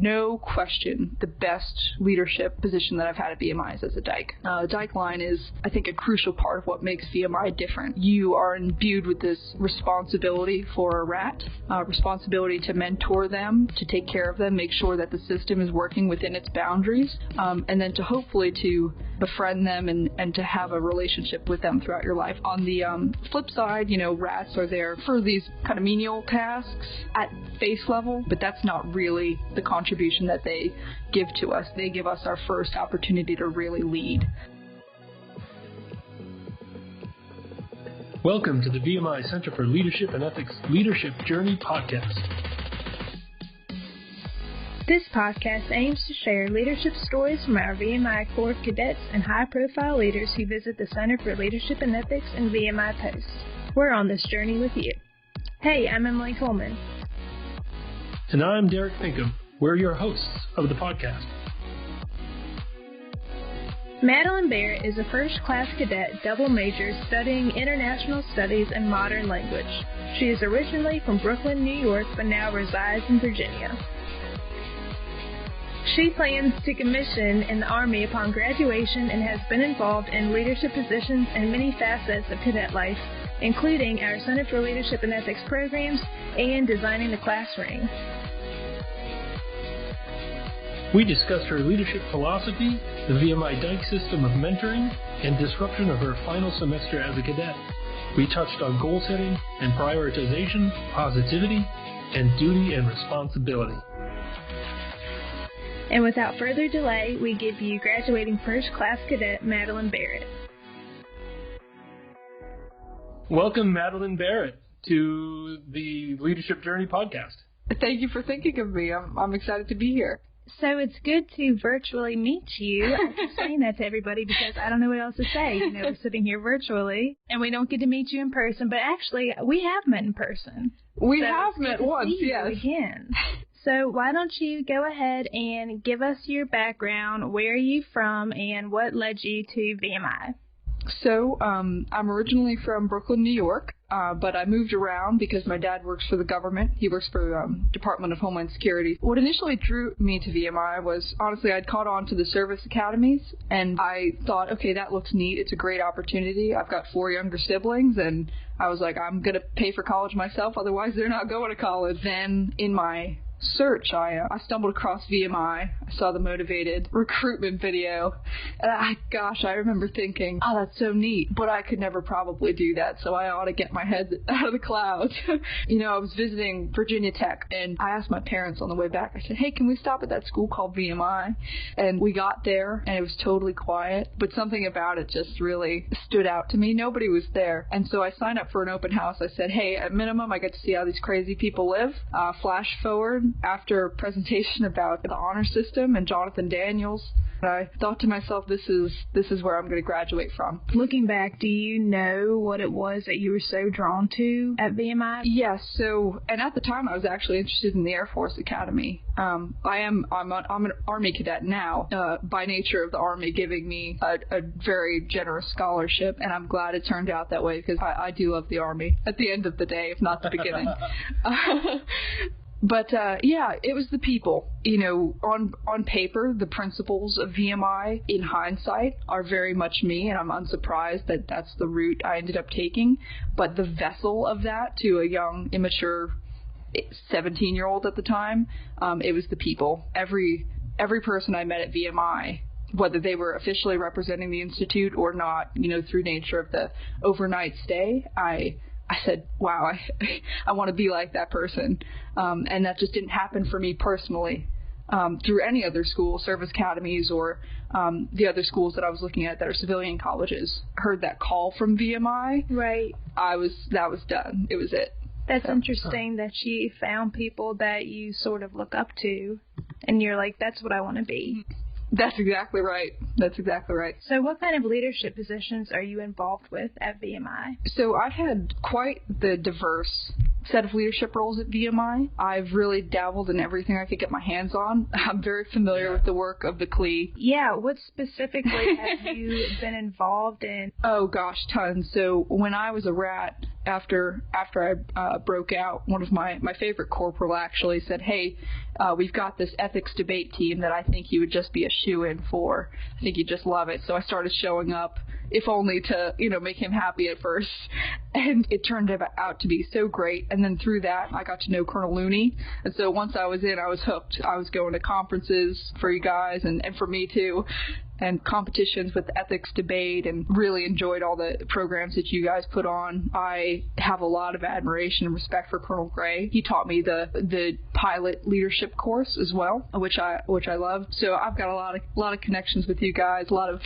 no question, the best leadership position that I've had at VMI is as a dyke. The dyke line is, I think, a crucial part of what makes VMI different. You are imbued with this responsibility for a rat, responsibility to mentor them, to take care of them, make sure that the system is working within its boundaries, and then to hopefully to befriend them and to have a relationship with them throughout your life. On the flip side, rats are there for these kind of menial tasks at base level, but that's not really the contribution that they give to us. They give us our first opportunity to really lead. Welcome to the VMI Center for Leadership and Ethics Leadership Journey podcast. This podcast aims to share leadership stories from our VMI Corps of Cadets and high-profile leaders who visit the Center for Leadership and Ethics in VMI Post. We're on this journey with you. Hey, I'm Emily Coleman. And I'm Derek Pinkham. We're your hosts of the podcast. Madeleine Barrett is a first-class cadet double major studying international studies and modern language. She is originally from Brooklyn, New York, but now resides in Virginia. She plans to commission in the Army upon graduation and has been involved in leadership positions in many facets of cadet life, including our Center for Leadership and Ethics programs and designing the class ring. We discussed her leadership philosophy, the VMI dyke system of mentoring, and disruption of her final semester as a cadet. We touched on goal setting and prioritization, positivity, and duty and responsibility. And without further delay, we give you graduating first-class cadet Madeleine Barrett. Welcome, Madeleine Barrett, to the Leadership Journey podcast. Thank you for thinking of me. I'm excited to be here. So it's good to virtually meet you. I keep saying that to everybody because I don't know what else to say. We're sitting here virtually, and we don't get to meet you in person. But actually, we have met in person. We have met once, yes. Again. So why don't you go ahead and give us your background, where are you from, and what led you to VMI? So I'm originally from Brooklyn, New York, but I moved around because my dad works for the government. He works for the Department of Homeland Security. What initially drew me to VMI was, honestly, I'd caught on to the service academies, and I thought, okay, that looks neat. It's a great opportunity. I've got 4 younger siblings, and I was like, I'm going to pay for college myself, otherwise they're not going to college. Then in my search, I stumbled across VMI. I saw the motivated recruitment video, and I remember thinking, oh, that's so neat, but I could never probably do that, so I ought to get my head out of the clouds. I was visiting Virginia Tech, and I asked my parents on the way back, I said, hey, can we stop at that school called VMI? And we got there, and it was totally quiet, but something about it just really stood out to me. Nobody was there, and so I signed up for an open house. I said, hey, at minimum, I get to see how these crazy people live. Flash forward, after a presentation about the honor system and Jonathan Daniels, I thought to myself, this is where I'm going to graduate from. Looking back, do you know what it was that you were so drawn to at VMI? Yes. So, and at the time, I was actually interested in the Air Force Academy. I'm an Army cadet now, by nature of the Army giving me a very generous scholarship, and I'm glad it turned out that way because I do love the Army at the end of the day, if not the beginning. But, it was the people. On paper, the principles of VMI, in hindsight, are very much me, and I'm unsurprised that that's the route I ended up taking. But the vessel of that to a young, immature 17-year-old at the time, it was the people. Every person I met at VMI, whether they were officially representing the Institute or not, through nature of the overnight stay, I said, wow, I want to be like that person. And that just didn't happen for me personally through any other school, service academies, or the other schools that I was looking at that are civilian colleges. Heard that call from VMI. Right. That was done. It was it. That's interesting that you found people that you sort of look up to, and you're like, that's what I want to be. That's exactly right. So what kind of leadership positions are you involved with at VMI? So I've had quite the diverse set of leadership roles at VMI. I've really dabbled in everything I could get my hands on. I'm very familiar with the work of the CLE. Yeah, what specifically have you been involved in? Oh gosh, tons. So when I was a rat after I broke out, one of my favorite corporal actually said, hey, we've got this ethics debate team that I think you would just be a shoo-in for. I think you'd just love it. So I started showing up, if only to, make him happy at first. And it turned out to be so great. And then through that, I got to know Colonel Looney. And so once I was in, I was hooked. I was going to conferences for you guys and for me too, and competitions with the ethics debate, and really enjoyed all the programs that you guys put on. I have a lot of admiration and respect for Colonel Gray. He taught me the pilot leadership course as well, which I loved. So I've got a lot of connections with you guys, a lot of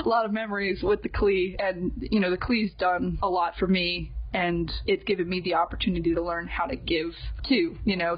a lot of memories with the CLE, and the CLE's done a lot for me. And it's given me the opportunity to learn how to give too,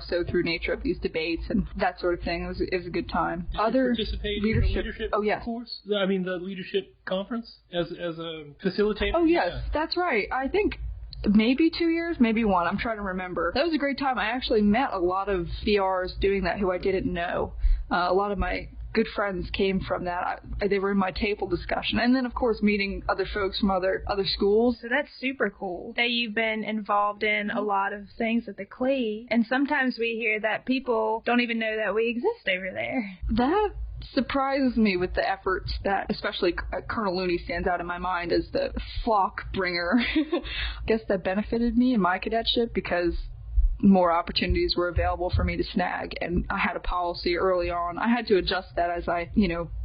so through nature of these debates and that sort of thing. It was a good time. Did you participate in the leadership course? I mean, the leadership conference as a facilitator? Oh, yes, that's right. I think maybe 2 years, maybe one. I'm trying to remember. That was a great time. I actually met a lot of VRs doing that who I didn't know. A lot of my good friends came from that. They were in my table discussion. And then, of course, meeting other folks from other schools. So that's super cool that you've been involved in a lot of things at the CLE. And sometimes we hear that people don't even know that we exist over there. That surprises me with the efforts that, especially Colonel Looney stands out in my mind as the flock bringer. I guess that benefited me in my cadetship because more opportunities were available for me to snag, and I had a policy early on. I had to adjust that as I,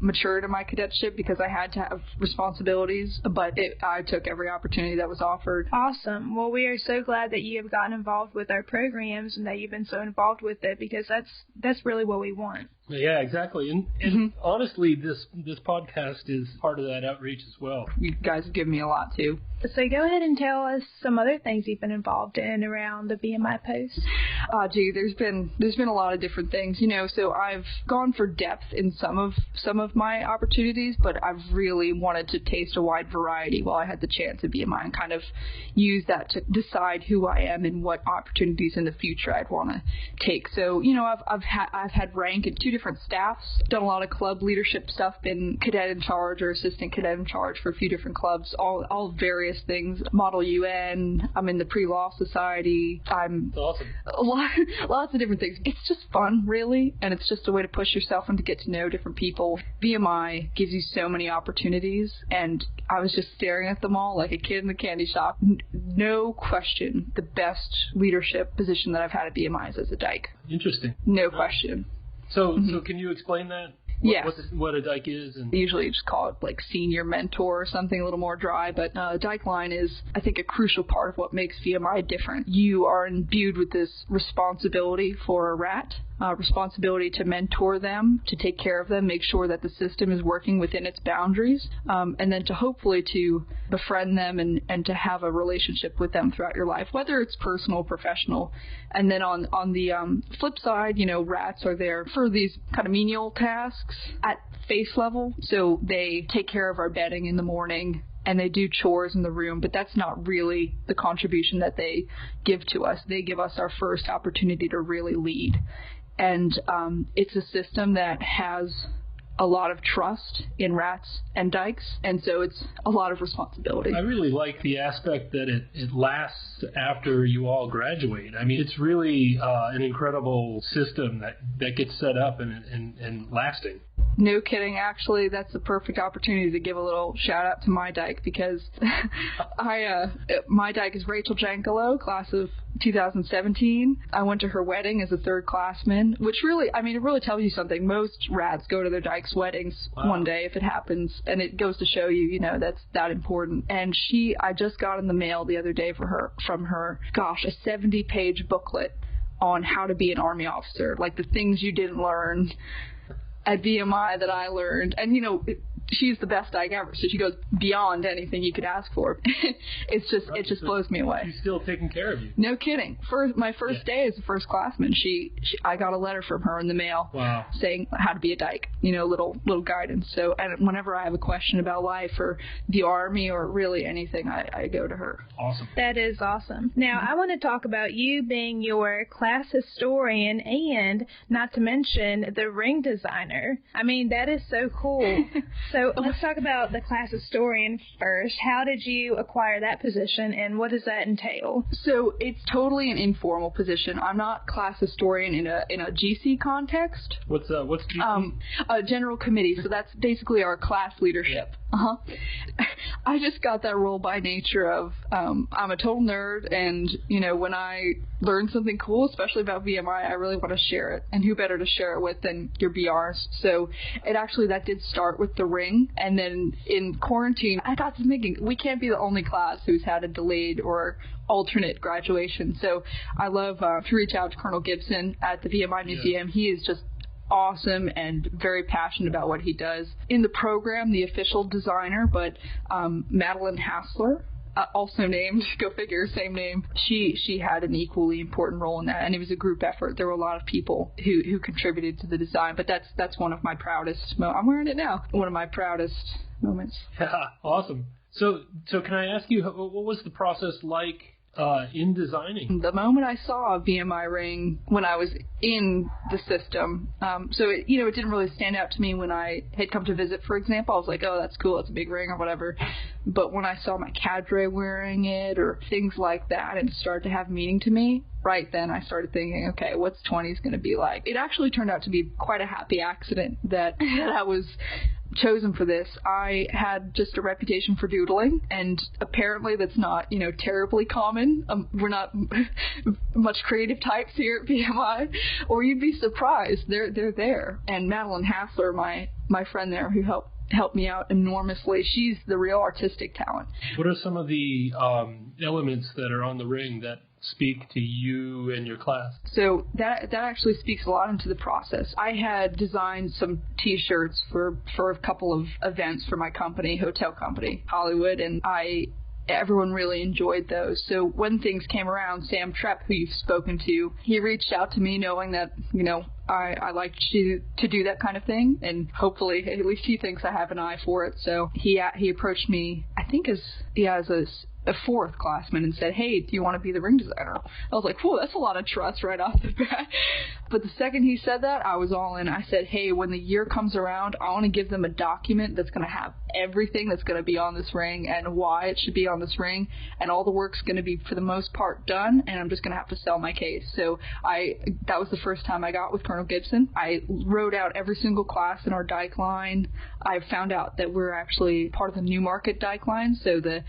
matured in my cadetship because I had to have responsibilities, but I took every opportunity that was offered. Awesome. Well, we are so glad that you have gotten involved with our programs and that you've been so involved with it, because that's really what we want. Yeah, exactly. And honestly, this podcast is part of that outreach as well. You guys have given me a lot, too. So go ahead and tell us some other things you've been involved in around the VMI post. There's been a lot of different things, so I've gone for depth in some of my opportunities, but I've really wanted to taste a wide variety while I had the chance at VMI and kind of use that to decide who I am and what opportunities in the future I'd want to take. So, I've had rank in 2 different staffs, done a lot of club leadership stuff, been Cadet-in-Charge or Assistant Cadet-in-Charge for a few different clubs, all various things. Model UN, I'm in the Pre-Law Society. I'm awesome. Lots of different things. It's just fun, really, and it's just a way to push yourself and to get to know different people. VMI gives you so many opportunities, and I was just staring at them all like a kid in the candy shop. No question, the best leadership position that I've had at VMI is as a dyke. Interesting. No question. So can you explain that? What a dyke is? And usually you just call it like senior mentor or something a little more dry, but dyke line is, I think, a crucial part of what makes VMI different. You are imbued with this responsibility for a rat, responsibility to mentor them, to take care of them, make sure that the system is working within its boundaries, and then to hopefully to befriend them and to have a relationship with them throughout your life, whether it's personal or professional. And then on the flip side, rats are there for these kind of menial tasks at face level. So they take care of our bedding in the morning and they do chores in the room, but that's not really the contribution that they give to us. They give us our first opportunity to really lead. And it's a system that has a lot of trust in rats and dykes, and so it's a lot of responsibility. I really like the aspect that it lasts after you all graduate. I mean, it's really an incredible system that gets set up and lasting. No kidding. Actually, that's the perfect opportunity to give a little shout out to my dyke, because my dyke is Rachel Jankalo, class of 2017. I went to her wedding as a third classman, which really, it really tells you something. Most rats go to their dyke's weddings one day if it happens, and it goes to show you, that's that important. And I just got in the mail the other day from her, a 70-page booklet on how to be an Army officer, like the things you didn't learn at VMI that I learned. And, she's the best dyke ever, so she goes beyond anything you could ask for. It just blows me away. She's still taking care of you. No kidding. My first day as a first classman, I got a letter from her in the mail saying how to be a dyke, little guidance. So, and whenever I have a question about life or the Army or really anything, I go to her. Awesome. That is awesome. Now, I want to talk about you being your class historian and, not to mention, the ring designer. That is so cool. So So let's talk about the class historian first. How did you acquire that position, and what does that entail? So it's totally an informal position. I'm not class historian in a GC context. What's GC? A general committee. So that's basically our class leadership. I just got that role by nature of I'm a total nerd, and when I learn something cool, especially about VMI, I really want to share it. And who better to share it with than your BRs? So that did start with the ring, and then in quarantine, I got to thinking we can't be the only class who's had a delayed or alternate graduation. So I love to reach out to Colonel Gibson at the VMI Museum. He is just awesome and very passionate about what he does. In the program, the official designer, but Madeleine Hassler, also named, go figure, same name, she had an equally important role in that, and it was a group effort. There were a lot of people who contributed to the design, but that's one of my proudest I'm wearing it now, one of my proudest moments. Yeah, awesome. So can I ask you, what was the process like in designing? The moment I saw a VMI ring when I was in the system, so it didn't really stand out to me when I had come to visit, for example. I was like, oh, that's cool, it's a big ring or whatever. But when I saw my cadre wearing it or things like that, it started to have meaning to me. Right then, I started thinking, okay, what's 20s going to be like? It actually turned out to be quite a happy accident that I was chosen for this. I had just a reputation for doodling, and apparently that's not, terribly common. We're not much creative types here at VMI, or you'd be surprised. They're there. And Madeleine Hassler, my friend there, who helped me out enormously. She's the real artistic talent. What are some of the elements that are on the ring that speak to you and your class? So that actually speaks a lot into the process. I had designed some T-shirts for a couple of events for my company, hotel company, Hollywood, and everyone really enjoyed those. So when things came around, Sam Trepp, who you've spoken to, he reached out to me knowing that, I like to do that kind of thing, and hopefully at least he thinks I have an eye for it. So he approached me, I think as a fourth classman, and said, hey, do you want to be the ring designer? I was like, whoa, that's a lot of trust right off the bat. But the second he said that, I was all in. I said, hey, when the year comes around, I want to give them a document that's going to have everything that's going to be on this ring and why it should be on this ring, and all the work's going to be, for the most part, done, and I'm just going to have to sell my case. So that was the first time I got with Colonel Gibson. I wrote out every single class in our dyke line. I found out that we're actually part of the Newmarket dyke line, so the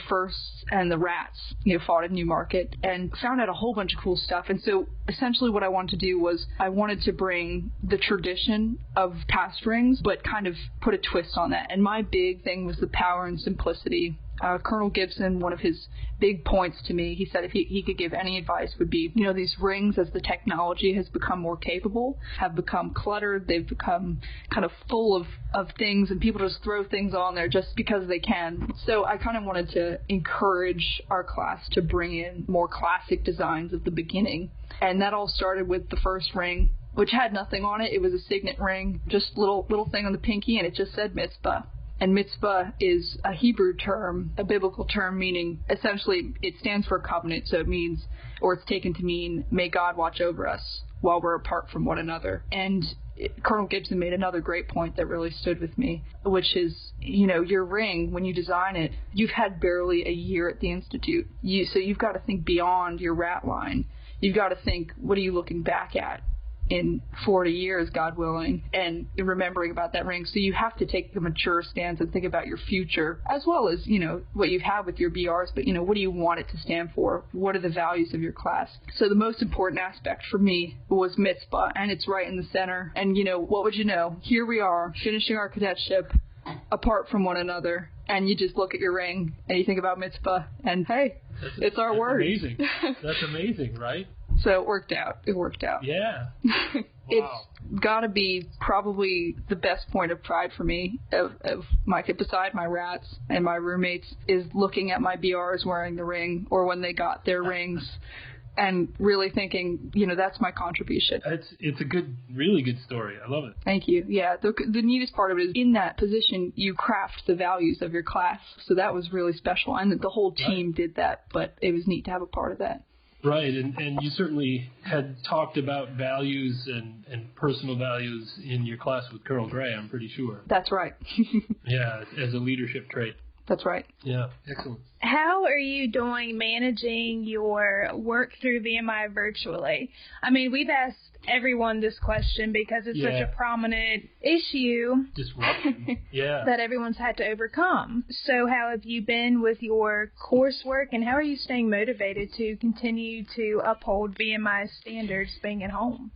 first and the Rats, fought at Newmarket, and found out a whole bunch of cool stuff. And so essentially what I wanted to do was I wanted to bring the tradition of past rings, but kind of put a twist on that. And my big thing was the power and simplicity. Colonel Gibson, one of his big points to me, he said if he could give any advice would be, these rings, as the technology has become more capable, have become cluttered. They've become kind of full of things, and people just throw things on there just because they can. So I kind of wanted to encourage our class to bring in more classic designs at the beginning. And that all started with the first ring, which had nothing on it. It was a signet ring, just little thing on the pinky, and it just said mitzvah. And mitzvah is a Hebrew term, a biblical term, meaning essentially it stands for a covenant. So it means, or it's taken to mean, may God watch over us while we're apart from one another. And Colonel Gibson made another great point that really stood with me, which is, your ring, when you design it, you've had barely a year at the Institute. So you've got to think beyond your rat line. You've got to think, what are you looking back at in 40 years, God willing, and remembering about that ring. So you have to take a mature stance and think about your future, as well as, what you have with your BRs, but, what do you want it to stand for? What are the values of your class? So the most important aspect for me was mitzvah, and it's right in the center. And, what would you know? Here we are, finishing our cadetship apart from one another, and you just look at your ring, and you think about mitzvah, and hey, it's our word. Amazing. That's amazing, right? So it worked out. Yeah. Wow. It's got to be probably the best point of pride for me, of beside my rats and my roommates, is looking at my BRs wearing the ring, or when they got their rings, and really thinking, that's my contribution. It's a really good story. I love it. Thank you. Yeah, the neatest part of it is in that position, you craft the values of your class. So that was really special, and the whole team did that, but it was neat to have a part of that. Right, and you certainly had talked about values and personal values in your class with Colonel Gray, I'm pretty sure. That's right. Yeah, as a leadership trait. That's right. Yeah, excellent. How are you doing managing your work through VMI virtually? I mean, we've asked everyone this question because it's such a prominent issue. Disruption. Yeah. That everyone's had to overcome. So how have you been with your coursework, and how are you staying motivated to continue to uphold VMI standards being at home?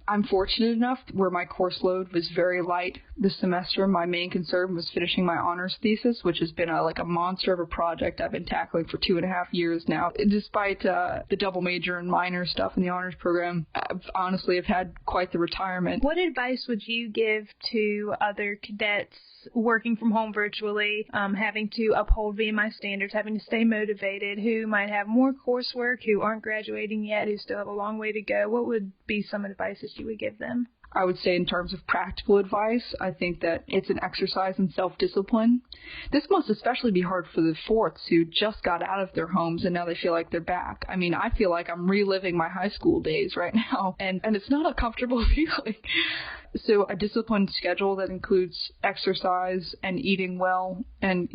I'm fortunate enough where my course load was very light this semester. My main concern was finishing my honors thesis, which has been a monster of a project I've been tackling for 2.5 years now. Despite the double major and minor stuff in the honors program, I've had quite the retirement. What advice would you give to other cadets working from home virtually, having to uphold VMI standards, having to stay motivated, who might have more coursework, who aren't graduating yet, who still have a long way to go? What would be some advice that you would give them? I would say in terms of practical advice, I think that it's an exercise in self-discipline. This must especially be hard for the fourths who just got out of their homes and now they feel like they're back. I mean, I feel like I'm reliving my high school days right now, and it's not a comfortable feeling. So a disciplined schedule that includes exercise and eating well and,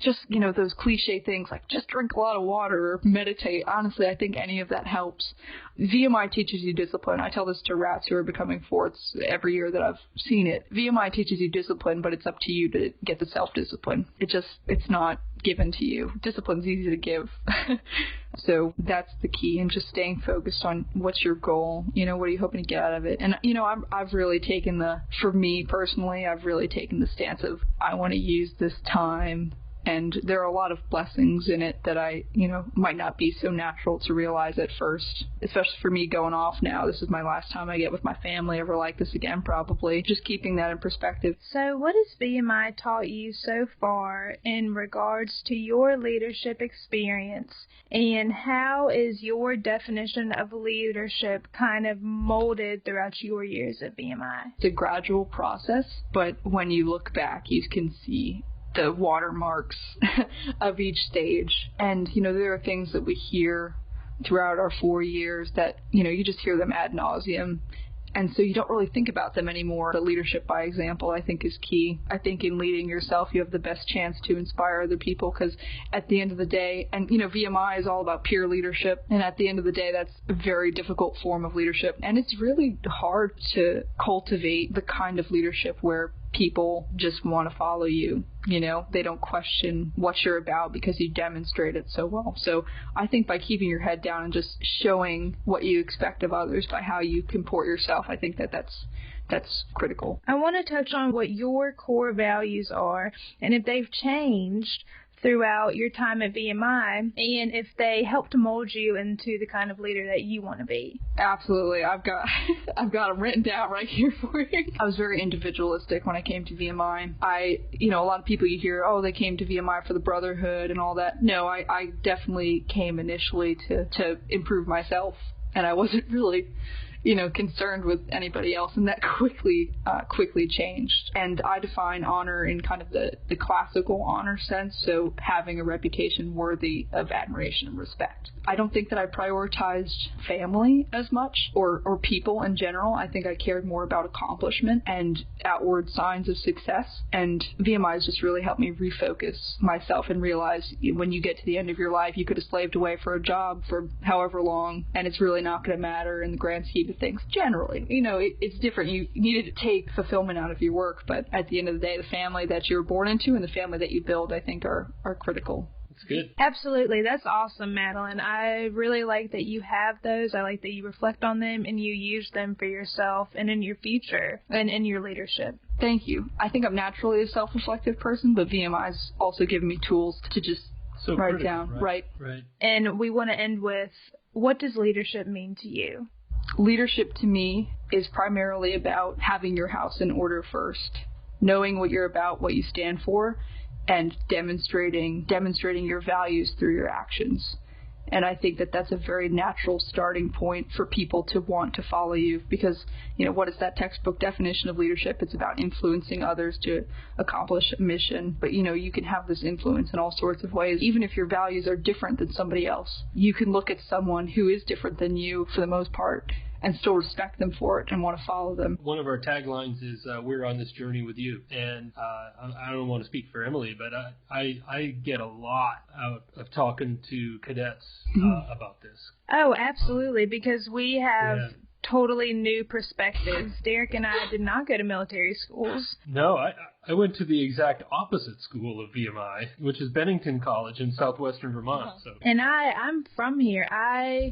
just those cliche things like just drink a lot of water or meditate. Honestly, I think any of that helps. VMI teaches you discipline. I tell this to rats who are becoming fourths every year that I've seen it. VMI teaches you discipline, but it's up to you to get the self-discipline. It's not given to you. Discipline's easy to give. So that's the key, and just staying focused on what's your goal. What are you hoping to get out of it? And, I've really taken for me personally, I've really taken the stance of I want to use this time. And there are a lot of blessings in it that I, might not be so natural to realize at first, especially for me going off now. This is my last time I get with my family ever like this again, probably. Just keeping that in perspective. So what has VMI taught you so far in regards to your leadership experience, and how is your definition of leadership kind of molded throughout your years at VMI? It's a gradual process, but when you look back, you can see the watermarks of each stage. And, there are things that we hear throughout our 4 years that, you just hear them ad nauseum. And so you don't really think about them anymore. The leadership by example, I think, is key. I think in leading yourself, you have the best chance to inspire other people, because at the end of the day, and, VMI is all about peer leadership. And at the end of the day, that's a very difficult form of leadership. And it's really hard to cultivate the kind of leadership where people just want to follow you. They don't question what you're about because you demonstrate it so well. So I think by keeping your head down and just showing what you expect of others by how you comport yourself, I think that's critical. I want to touch on what your core values are and if they've changed throughout your time at VMI, and if they helped mold you into the kind of leader that you want to be. Absolutely. I've got them written down right here for you. I was very individualistic when I came to VMI. A lot of people you hear, they came to VMI for the brotherhood and all that. No, I definitely came initially to improve myself, and I wasn't really concerned with anybody else, and that quickly changed. And I define honor in kind of the classical honor sense, so having a reputation worthy of admiration and respect. I don't think that I prioritized family as much, or people in general. I think I cared more about accomplishment and outward signs of success, and VMI has just really helped me refocus myself and realize when you get to the end of your life, you could have slaved away for a job for however long, and it's really not going to matter in the grand scheme of things. Generally, it's different. You needed to take fulfillment out of your work, but at the end of the day, the family that you're born into and the family that you build, I think, are critical. That's good. Absolutely. That's awesome, Madeleine. I really like that you have those. I like that you reflect on them and you use them for yourself and in your future and in your leadership. Thank you. I think I'm naturally a self-reflective person, but VMI's also given me tools to just write it down. Right. And we want to end with, what does leadership mean to you? Leadership to me is primarily about having your house in order first, knowing what you're about, what you stand for, and demonstrating your values through your actions. And I think that that's a very natural starting point for people to want to follow you because, what is that textbook definition of leadership? It's about influencing others to accomplish a mission. But, you can have this influence in all sorts of ways. Even if your values are different than somebody else, you can look at someone who is different than you for the most part and still respect them for it and want to follow them. One of our taglines is, we're on this journey with you. And I don't want to speak for Emily, but I get a lot out of talking to cadets about this. Oh, absolutely, because we have totally new perspectives. Derek and I did not go to military schools. No, I went to the exact opposite school of VMI, which is Bennington College in southwestern Vermont. So. And I'm from here.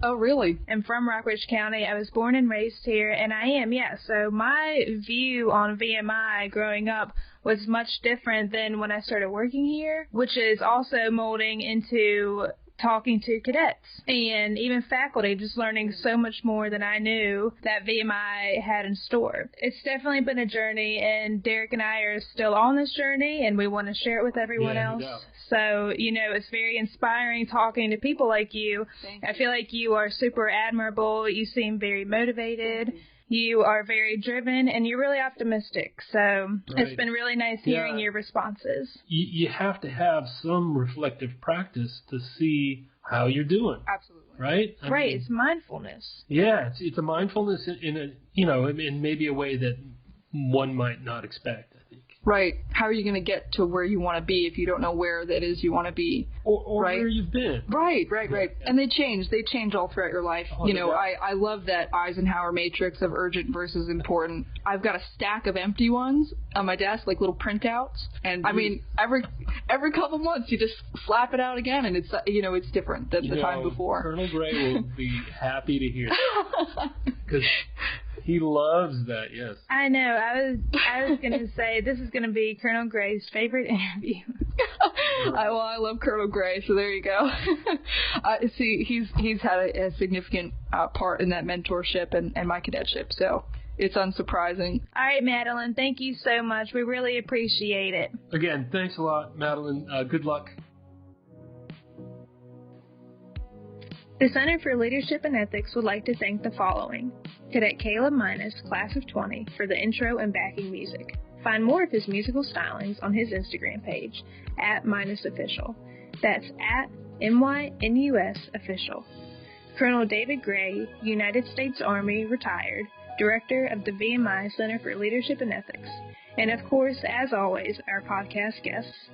Oh, really? I'm from Rockridge County. I was born and raised here, and I am, So my view on VMI growing up was much different than when I started working here, which is also molding into talking to cadets and even faculty, just learning so much more than I knew that VMI had in store. It's definitely been a journey, and Derek and I are still on this journey, and we want to share it with everyone else. No doubt. So, it's very inspiring talking to people like you. I feel like you are super admirable. You seem very motivated. You are very driven, and you're really optimistic. So It's been really nice hearing your responses. You have to have some reflective practice to see how you're doing. Absolutely. Right? I mean, it's mindfulness. Yeah, it's a mindfulness in maybe a way that one might not expect, I think. Right. How are you going to get to where you want to be if you don't know where that is you want to be? Or where you've been. Right. And they change. They change all throughout your life. Oh, I love that Eisenhower matrix of urgent versus important. I've got a stack of empty ones on my desk, like little printouts. And I mean, every couple months you just slap it out again, and it's it's different than the time before. Colonel Gray will be happy to hear that because he loves that. Yes. I know. I was going to say this is going to be Colonel Gray's favorite interview. I love Colonel Gray, so there you go. See, he's had a significant part in that mentorship and my cadetship, so it's unsurprising. All right, Madeleine, thank you so much. We really appreciate it. Again, thanks a lot, Madeleine. Good luck. The Center for Leadership and Ethics would like to thank the following: Cadet Caleb Minus, Class of 20, for the intro and backing music. Find more of his musical stylings on his Instagram page, @MinusOfficial. That's @MYNUS Official. Colonel David Gray, United States Army, retired, Director of the VMI Center for Leadership and Ethics. And of course, as always, our podcast guests.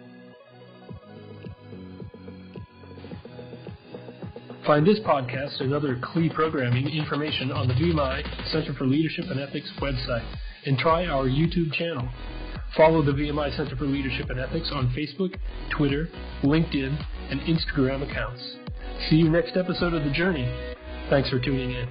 Find this podcast and other CLE programming information on the VMI Center for Leadership and Ethics website, and try our YouTube channel. Follow the VMI Center for Leadership and Ethics on Facebook, Twitter, LinkedIn, and Instagram accounts. See you next episode of The Journey. Thanks for tuning in.